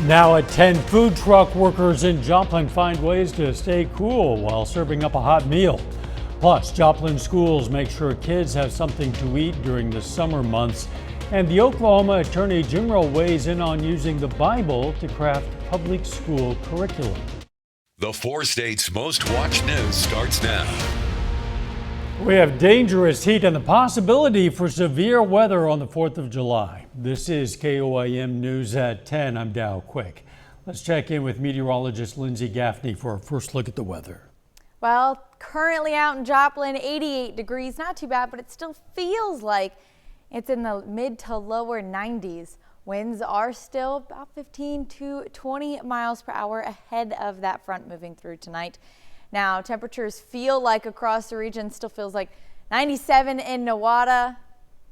Now at 10, food truck workers in Joplin find ways to stay cool while serving up a hot meal. Plus, Joplin schools make sure kids have something to eat during the summer months. And the Oklahoma Attorney General weighs in on using the Bible to craft public school curriculum. The 4 states' most watched news starts now. We have dangerous heat and the possibility for severe weather on the 4th of July. This is KOIM News at 10. I'm Dow Quick. Let's check in with meteorologist Lindsay Gaffney for a first look at the weather. Well, currently out in Joplin, 88 degrees, not too bad, but it still feels like it's in the mid to lower 90s. Winds are still about 15 to 20 miles per hour ahead of that front moving through tonight. Now, temperatures feel like across the region, still feels like 97 in Nowata,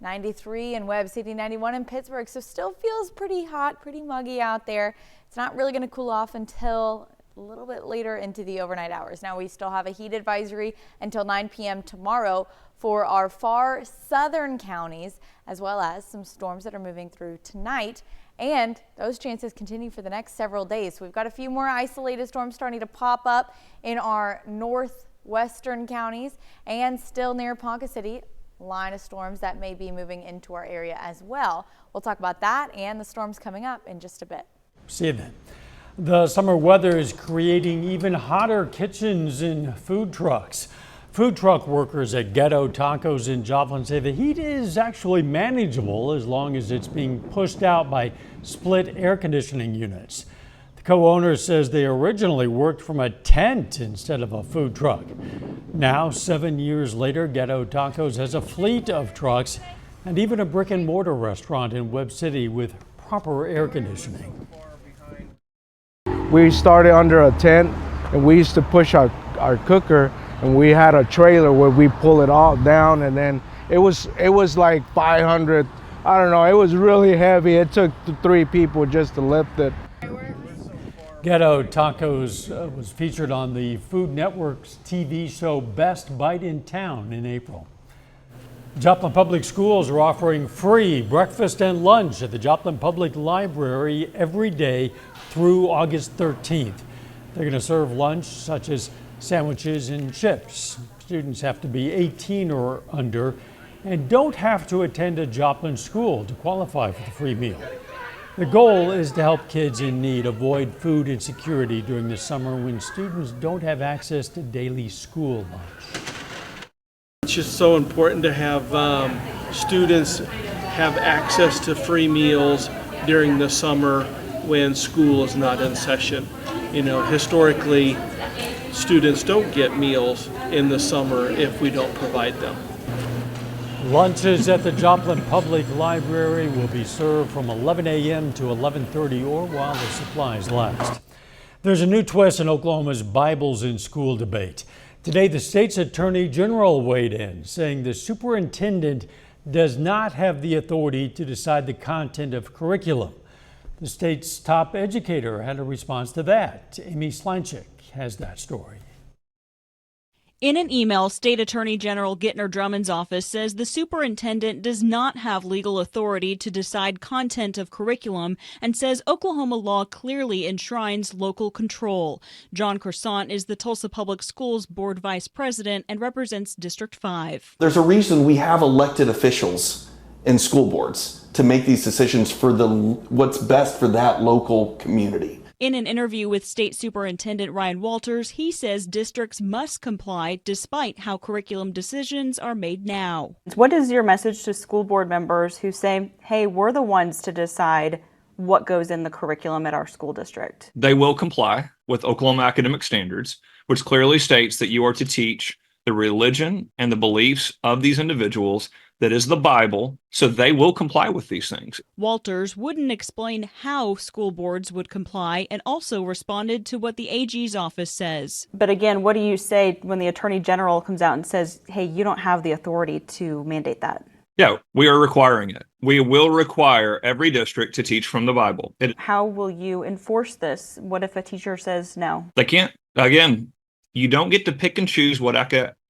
93 in Webb City, 91 in Pittsburgh. So still feels pretty hot, pretty muggy out there. It's not really going to cool off until a little bit later into the overnight hours. Now, we still have a heat advisory until 9 p.m. tomorrow for our far southern counties, as well as some storms that are moving through tonight. And those chances continue for the next several days. We've got a few more isolated storms starting to pop up in our northwestern counties and still near Ponca City. Line of storms that may be moving into our area as well. We'll talk about that and the storms coming up in just a bit. See you then. The summer weather is creating even hotter kitchens in food trucks. Food truck workers at Ghetto Tacos in Joplin say the heat is actually manageable as long as it's being pushed out by split air conditioning units. The co-owner says they originally worked from a tent instead of a food truck. Now, 7 years later, Ghetto Tacos has a fleet of trucks and even a brick and mortar restaurant in Webb City with proper air conditioning. We started under a tent and we used to push our cooker, and we had a trailer where we pull it all down, and then it was like 500, I don't know, it was really heavy. It took 3 people just to lift it. Ghetto Tacos was featured on the Food Network's TV show Best Bite in Town in April. Joplin Public Schools are offering free breakfast and lunch at the Joplin Public Library every day through August 13th. They're going to serve lunch such as sandwiches and chips. Students have to be 18 or under and don't have to attend a Joplin school to qualify for the free meal. The goal is to help kids in need avoid food insecurity during the summer when students don't have access to daily school lunch. It's just so important to have students have access to free meals during the summer when school is not in session. You know, historically, students don't get meals in the summer if we don't provide them. Lunches at the Joplin Public Library will be served from 11 a.m. to 11:30 or while the supplies last. There's a new twist in Oklahoma's Bibles in School debate. Today, the state's Attorney General weighed in, saying the superintendent does not have the authority to decide the content of curriculum. The state's top educator had a response to that. Amy Slanchik has that story. In an email, State Attorney General Gittner Drummond's office says the superintendent does not have legal authority to decide content of curriculum and says Oklahoma law clearly enshrines local control. John Croissant is the Tulsa Public Schools Board Vice President and represents District 5. There's a reason we have elected officials in school boards to make these decisions for what's best for that local community. In an interview with State Superintendent Ryan Walters, he says districts must comply despite how curriculum decisions are made now. What is your message to school board members who say, hey, we're the ones to decide what goes in the curriculum at our school district? They will comply with Oklahoma academic standards, which clearly states that you are to teach the religion and the beliefs of these individuals, that is the Bible, so they will comply with these things. Walters wouldn't explain how school boards would comply and also responded to what the AG's office says. But again, what do you say when the Attorney General comes out and says, hey, you don't have the authority to mandate that? Yeah, we are requiring it. We will require every district to teach from the Bible. How will you enforce this? What if a teacher says no? They can't. Again, you don't get to pick and choose what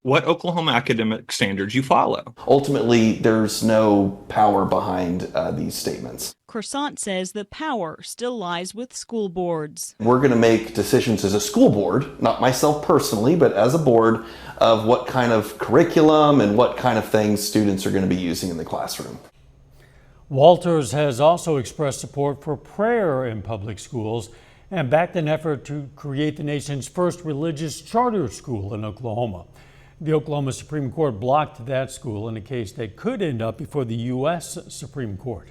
what Oklahoma academic standards you follow. Ultimately, there's no power behind these statements. Croissant says the power still lies with school boards. We're going to make decisions as a school board, not myself personally, but as a board, of what kind of curriculum and what kind of things students are going to be using in the classroom. Walters has also expressed support for prayer in public schools and backed an effort to create the nation's first religious charter school in Oklahoma. The Oklahoma Supreme Court blocked that school in a case that could end up before the U.S. Supreme Court.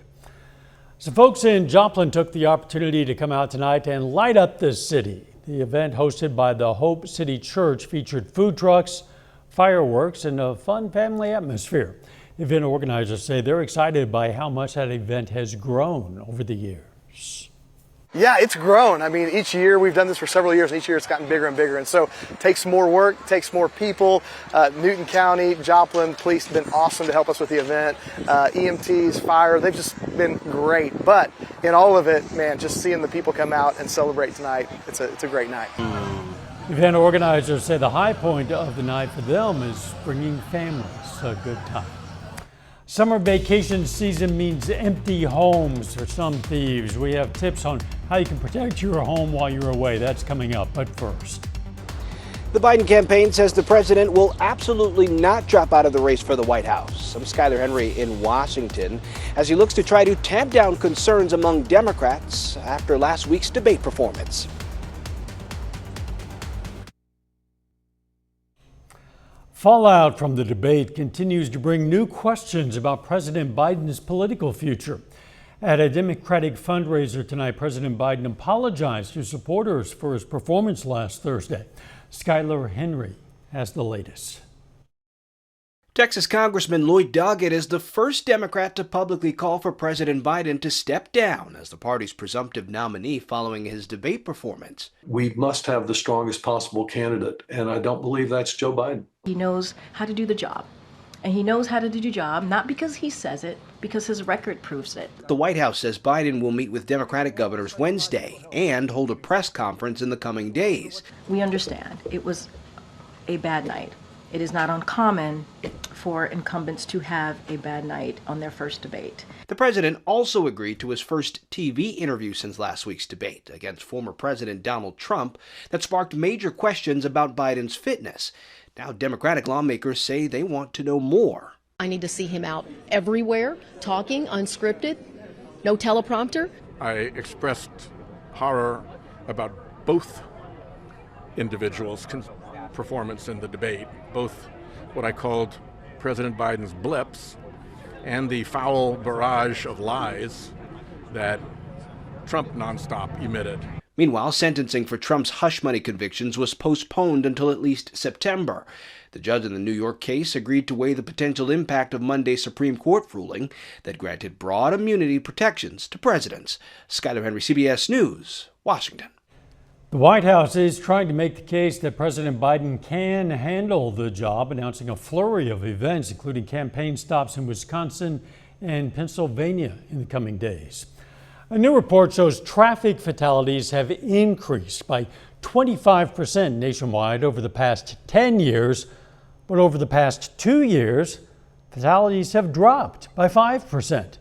So folks in Joplin took the opportunity to come out tonight and light up the city. The event hosted by the Hope City Church featured food trucks, fireworks, and a fun family atmosphere. Event organizers say they're excited by how much that event has grown over the years. Yeah, it's grown. I mean, each year we've done this for several years, and each year it's gotten bigger and bigger. And so it takes more work, it takes more people. Newton County, Joplin Police have been awesome to help us with the event. EMTs, fire, they've just been great. But in all of it, man, just seeing the people come out and celebrate tonight, it's a great night. Event organizers say the high point of the night for them is bringing families a good time. Summer vacation season means empty homes for some thieves. We have tips on how you can protect your home while you're away. That's coming up, but first. The Biden campaign says the president will absolutely not drop out of the race for the White House. I'm Skyler Henry in Washington as he looks to try to tamp down concerns among Democrats after last week's debate performance. Fallout from the debate continues to bring new questions about President Biden's political future. At a Democratic fundraiser tonight, President Biden apologized to supporters for his performance last Thursday. Skyler Henry has the latest. Texas Congressman Lloyd Doggett is the first Democrat to publicly call for President Biden to step down as the party's presumptive nominee following his debate performance. We must have the strongest possible candidate, and I don't believe that's Joe Biden. He knows how to do the job. And he knows how to do the job, not because he says it, because his record proves it. The White House says Biden will meet with Democratic governors Wednesday and hold a press conference in the coming days. We understand it was a bad night. It is not uncommon for incumbents to have a bad night on their first debate. The president also agreed to his first TV interview since last week's debate against former President Donald Trump that sparked major questions about Biden's fitness. Now, Democratic lawmakers say they want to know more. I need to see him out everywhere, talking, unscripted, no teleprompter. I expressed horror about both individuals' performance in the debate, both what I called President Biden's blips and the foul barrage of lies that Trump nonstop emitted. Meanwhile, sentencing for Trump's hush money convictions was postponed until at least September. The judge in the New York case agreed to weigh the potential impact of Monday's Supreme Court ruling that granted broad immunity protections to presidents. Skyler Henry, CBS News, Washington. The White House is trying to make the case that President Biden can handle the job, announcing a flurry of events, including campaign stops in Wisconsin and Pennsylvania in the coming days. A new report shows traffic fatalities have increased by 25% nationwide over the past 10 years, but over the past 2 years, fatalities have dropped by 5%.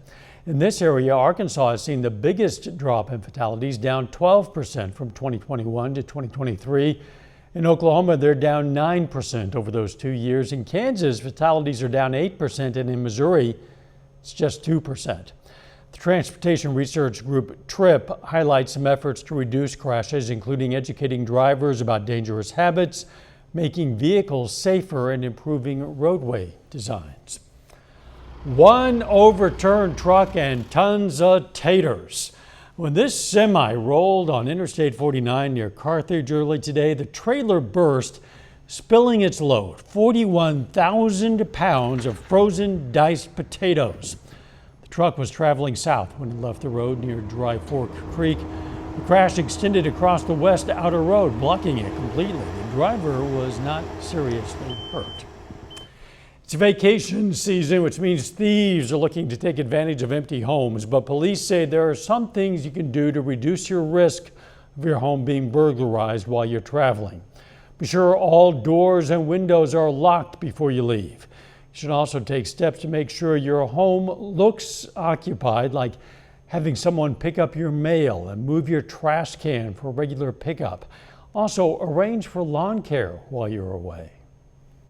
In this area, Arkansas has seen the biggest drop in fatalities, down 12% from 2021 to 2023. In Oklahoma, they're down 9% over those 2 years. In Kansas, fatalities are down 8%, and in Missouri, it's just 2%. The transportation research group TRIP highlights some efforts to reduce crashes, including educating drivers about dangerous habits, making vehicles safer, and improving roadway designs. One overturned truck and tons of taters. When this semi rolled on Interstate 49 near Carthage early today, the trailer burst, spilling its load, 41,000 pounds of frozen diced potatoes. The truck was traveling south when it left the road near Dry Fork Creek. The crash extended across the west outer road, blocking it completely. The driver was not seriously hurt. It's vacation season, which means thieves are looking to take advantage of empty homes, but police say there are some things you can do to reduce your risk of your home being burglarized while you're traveling. Be sure all doors and windows are locked before you leave. You should also take steps to make sure your home looks occupied, like having someone pick up your mail and move your trash can for regular pickup. Also, arrange for lawn care while you're away.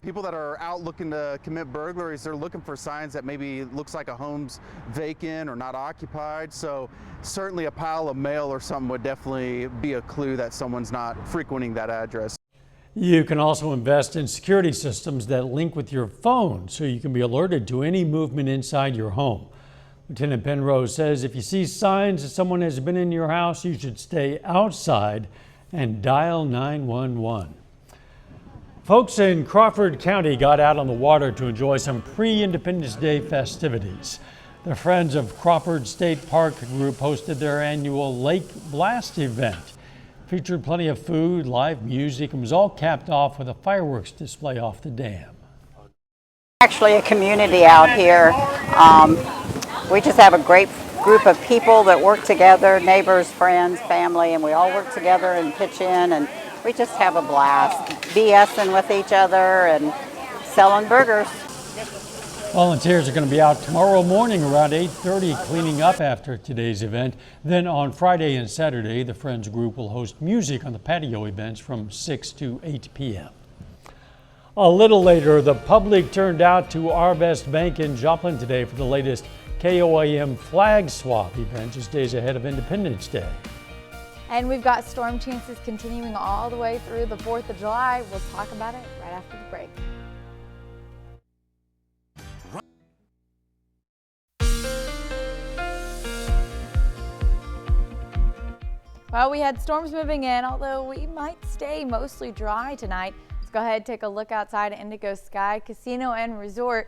People that are out looking to commit burglaries, they're looking for signs that maybe looks like a home's vacant or not occupied. So certainly a pile of mail or something would definitely be a clue that someone's not frequenting that address. You can also invest in security systems that link with your phone so you can be alerted to any movement inside your home. Lieutenant Penrose says if you see signs that someone has been in your house, you should stay outside and dial 911. Folks in Crawford County got out on the water to enjoy some pre-Independence Day festivities. The Friends of Crawford State Park group hosted their annual Lake Blast event. Featured plenty of food, live music, and was all capped off with a fireworks display off the dam. Actually a community out here. We just have a great group of people that work together, neighbors, friends, family, and we all work together and pitch in, and we just have a blast, BSing with each other and selling burgers. Volunteers are going to be out tomorrow morning around 8:30 cleaning up after today's event. Then on Friday and Saturday, the Friends group will host music on the patio events from 6 to 8 p.m. A little later, the public turned out to Our Best Bank in Joplin today for the latest KOAM flag swap event, just days ahead of Independence Day. And we've got storm chances continuing all the way through the 4th of July. We'll talk about it right after the break. Well, we had storms moving in, although we might stay mostly dry tonight. Let's go ahead and take a look outside at Indigo Sky Casino and Resort.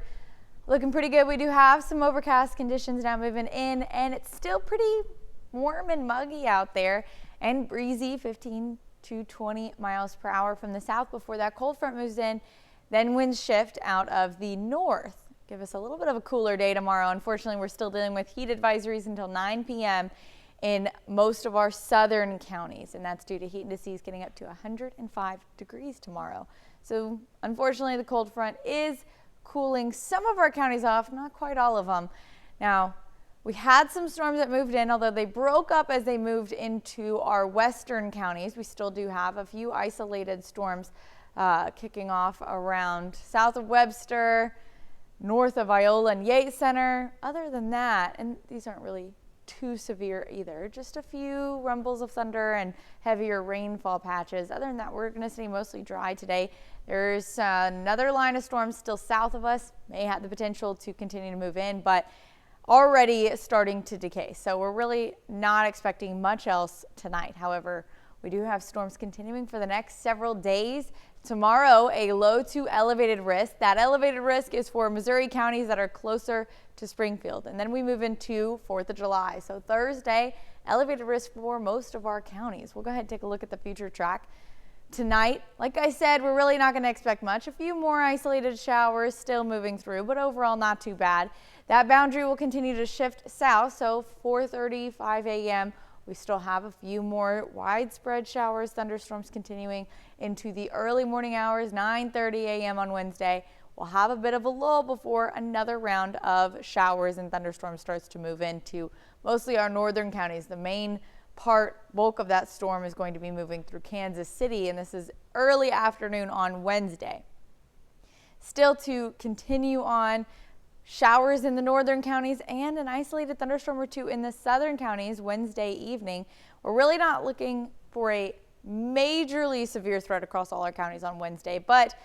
Looking pretty good. We do have some overcast conditions now moving in, and it's still pretty warm and muggy out there and breezy, 15 to 20 miles per hour from the south before that cold front moves in. Then winds shift out of the north. Give us a little bit of a cooler day tomorrow. Unfortunately, we're still dealing with heat advisories until 9 p.m. in most of our southern counties, and that's due to heat indices getting up to 105 degrees tomorrow. So unfortunately, the cold front is cooling some of our counties off, not quite all of them. Now, we had some storms that moved in, although they broke up as they moved into our western counties. We still do have a few isolated storms kicking off around south of Webster, north of Iola and Yates Center. Other than that, and these aren't really too severe either, just a few rumbles of thunder and heavier rainfall patches. Other than that, we're going to stay mostly dry today. There's another line of storms still south of us, may have the potential to continue to move in, but already starting to decay. So we're really not expecting much else tonight. However, we do have storms continuing for the next several days. Tomorrow, a low to elevated risk. That elevated risk is for Missouri counties that are closer to Springfield. And then we move into 4th of July. So Thursday, elevated risk for most of our counties. We'll go ahead and take a look at the future track. Tonight, like I said, we're really not going to expect much. A few more isolated showers still moving through, but overall not too bad. That boundary will continue to shift south, so 4:30, 5 a.m. we still have a few more widespread showers, thunderstorms continuing into the early morning hours, 9:30 a.m. on Wednesday. We'll have a bit of a lull before another round of showers and thunderstorms starts to move into mostly our northern counties. The main bulk of that storm is going to be moving through Kansas City, and this is early afternoon on Wednesday. Still to continue on, showers in the northern counties and an isolated thunderstorm or two in the southern counties Wednesday evening. We're really not looking for a majorly severe threat across all our counties on Wednesday, but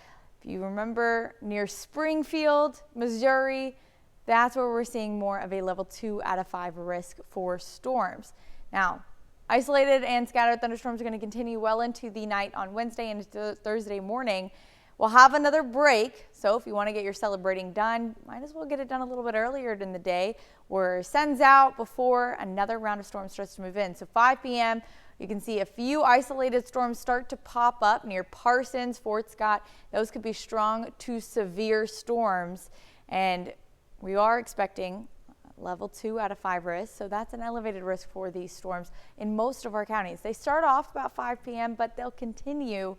if you remember near Springfield, Missouri, that's where we're seeing more of a level 2 out of 5 risk for storms. Now, isolated and scattered thunderstorms are going to continue well into the night on Wednesday and Thursday morning. We'll have another break, so if you want to get your celebrating done, might as well get it done a little bit earlier in the day. We're sun's out before another round of storms starts to move in. So 5 p.m., you can see a few isolated storms start to pop up near Parsons, Fort Scott. Those could be strong to severe storms, and we are expecting level 2 out of 5 risk, so that's an elevated risk for these storms in most of our counties. They start off about 5 p.m., but they'll continue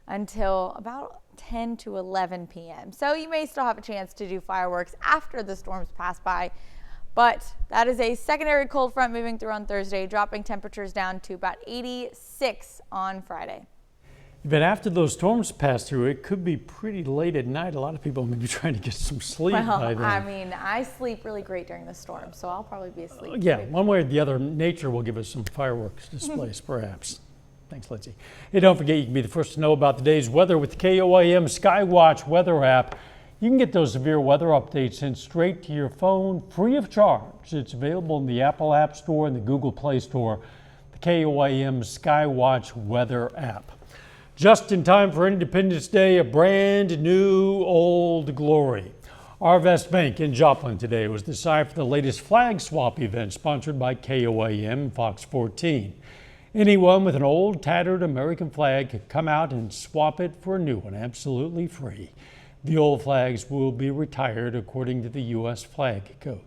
until about 10 to 11 p.m. So you may still have a chance to do fireworks after the storms pass by. But that is a secondary cold front moving through on Thursday, dropping temperatures down to about 86 on Friday. But after those storms pass through, it could be pretty late at night. A lot of people may be trying to get some sleep by then. I mean, I sleep really great during the storm, so I'll probably be asleep. Yeah, one way or the other, nature will give us some fireworks displays, perhaps. Thanks, Lindsay. Hey, don't forget, you can be the first to know about the day's weather with the KOAM Skywatch weather app. You can get those severe weather updates sent straight to your phone, free of charge. It's available in the Apple App Store and the Google Play Store, the KOAM Skywatch weather app. Just in time for Independence Day, a brand new Old Glory. Arvest Bank in Joplin today was the site for the latest flag swap event sponsored by KOAM and Fox 14. Anyone with an old, tattered American flag could come out and swap it for a new one, absolutely free. The old flags will be retired according to the U.S. Flag Code.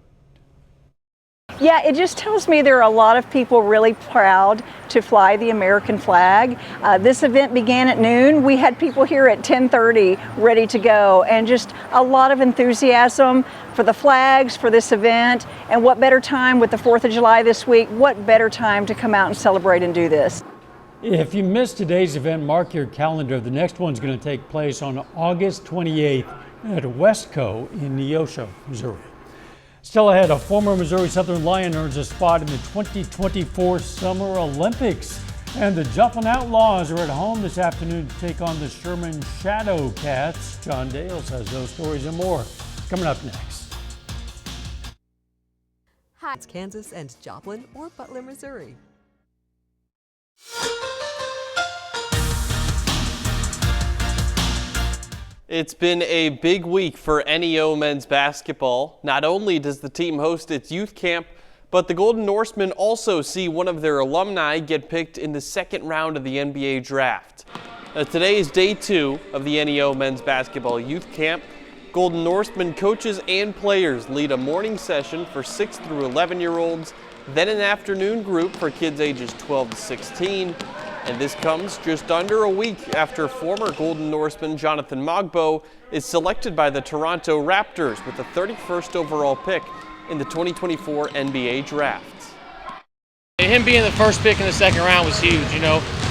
Yeah, it just tells me there are a lot of people really proud to fly the American flag. This event began at noon. We had people here at 10:30 ready to go, and just a lot of enthusiasm for the flags, for this event. And what better time with the 4th of July this week, what better time to come out and celebrate and do this. If you missed today's event, mark your calendar. The next one's going to take place on August 28th at Westco in Neosho, Missouri. Still ahead, a former Missouri Southern Lion earns a spot in the 2024 Summer Olympics. And the Joplin Outlaws are at home this afternoon to take on the Sherman Shadow Cats. John Dales has those stories and more coming up next. Hi, it's Kansas and Joplin or Butler, Missouri. It's been a big week for NEO men's basketball. Not only does the team host its youth camp, but the Golden Norsemen also see one of their alumni get picked in the second round of the NBA draft. Today is day 2 of the NEO men's basketball youth camp. Golden Norsemen coaches and players lead a morning session for 6 through 11-year-olds, then an afternoon group for kids ages 12 to 16. And this comes just under a week after former Golden Norseman Jonathan Mogbo is selected by the Toronto Raptors with the 31st overall pick in the 2024 NBA draft. Him being the first pick in the second round was huge,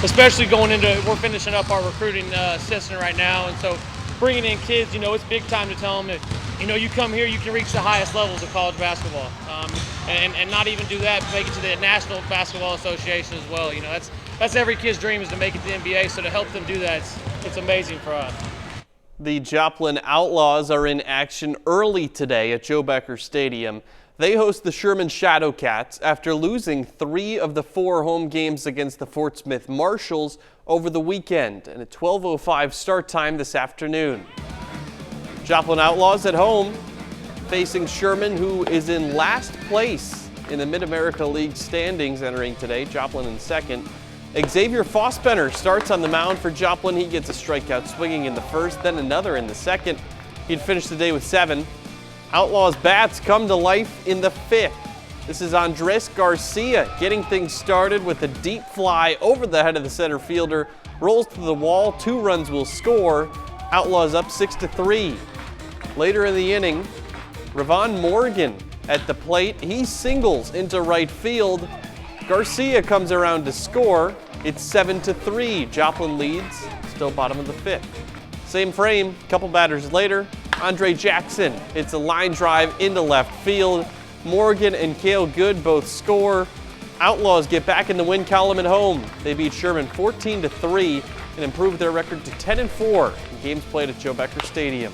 especially going into, we're finishing up our recruiting session right now, and so bringing in kids, it's big time to tell them that, you come here, you can reach the highest levels of college basketball, and not even do that, make it to the National Basketball Association as well. That's every kid's dream, is to make it to the NBA, so to help them do that, it's amazing for us. The Joplin Outlaws are in action early today at Joe Becker Stadium. They host the Sherman Shadow Cats after losing 3 of the 4 home games against the Fort Smith Marshals over the weekend, and a 12:05 start time this afternoon. Joplin Outlaws at home facing Sherman, who is in last place in the Mid-America League standings entering today, Joplin in second. Xavier Fossbenner starts on the mound for Joplin. He gets a strikeout swinging in the first, then another in the second. He'd finish the day with 7. Outlaws bats come to life in the 5th. This is Andres Garcia getting things started with a deep fly over the head of the center fielder. Rolls to the wall, 2 runs will score. Outlaws up 6-3. Later in the inning, Ravon Morgan at the plate. He singles into right field. Garcia comes around to score. It's 7-3. Joplin leads, still bottom of the 5th. Same frame, couple batters later, Andre Jackson hits a line drive into left field. Morgan and Cale Good both score. Outlaws get back in the win column at home. They beat Sherman 14-3 and improve their record to 10-4 in games played at Joe Becker Stadium.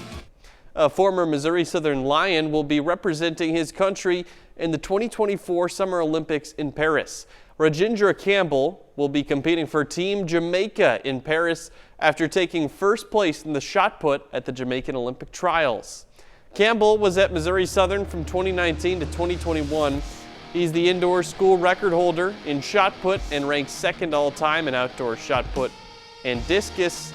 A former Missouri Southern Lion will be representing his country in the 2024 Summer Olympics in Paris. Rajindra Campbell will be competing for Team Jamaica in Paris after taking first place in the shot put at the Jamaican Olympic Trials. Campbell was at Missouri Southern from 2019 to 2021. He's the indoor school record holder in shot put and ranks 2nd all-time in outdoor shot put and discus.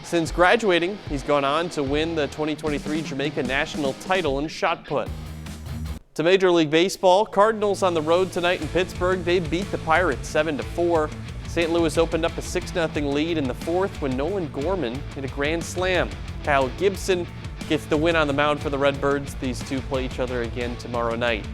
Since graduating, he's gone on to win the 2023 Jamaica national title in shot put. To Major League Baseball, Cardinals on the road tonight in Pittsburgh. They beat the Pirates 7-4. St. Louis opened up a 6-0 lead in the fourth when Nolan Gorman hit a grand slam. Kyle Gibson gets the win on the mound for the Redbirds. These two play each other again tomorrow night.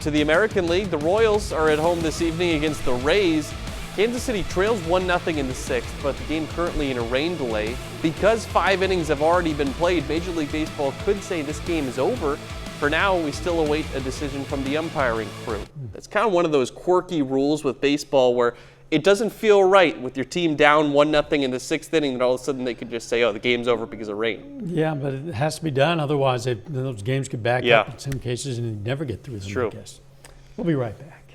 To the American League, the Royals are at home this evening against the Rays. Kansas City trails 1-0 in the sixth, but the game currently in a rain delay. Because 5 innings have already been played, Major League Baseball could say this game is over. For now, we still await a decision from the umpiring crew. That's kind of one of those quirky rules with baseball where it doesn't feel right with your team down 1-0 in the sixth inning, and all of a sudden they could just say, oh, the game's over because of rain. Yeah, but it has to be done. Otherwise, those games could back up in some cases and you never get through them, True. I guess. We'll be right back.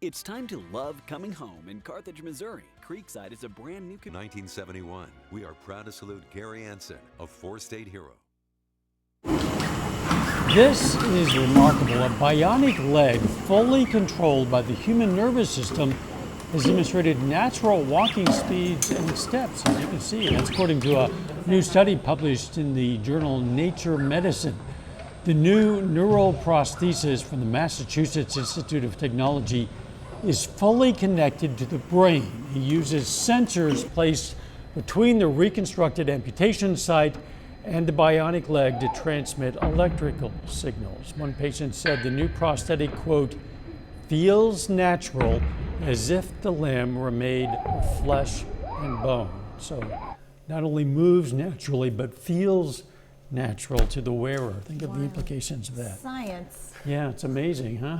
It's time to love coming home in Carthage, Missouri. Creekside is a brand new 1971. We are proud to salute Gary Anson, a 4-state hero. This is remarkable. A bionic leg fully controlled by the human nervous system has demonstrated natural walking speeds and steps, as you can see. And that's according to a new study published in the journal Nature Medicine. The new neural prosthesis from the Massachusetts Institute of Technology is fully connected to the brain. It uses sensors placed between the reconstructed amputation site and the bionic leg to transmit electrical signals. One patient said the new prosthetic, quote, feels natural as if the limb were made of flesh and bone. So not only moves naturally, but feels natural to the wearer. Think of the implications of that. Science. Yeah, it's amazing, huh?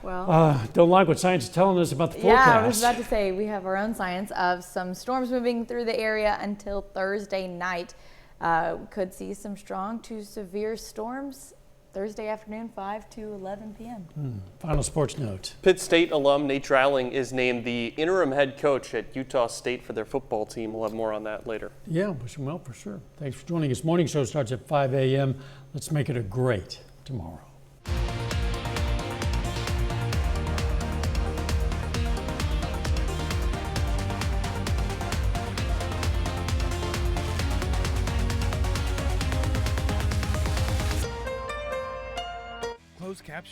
Well, don't like what science is telling us about the forecast. Yeah, I was about to say we have our own science of some storms moving through the area until Thursday night. Could see some strong to severe storms Thursday afternoon, 5 to 11 p.m. Final sports note. Pitt State alum Nate Dreiling is named the interim head coach at Utah State for their football team. We'll have more on that later. Yeah, wish him well for sure. Thanks for joining us. Morning show starts at 5 a.m. Let's make it a great tomorrow. Closed caption.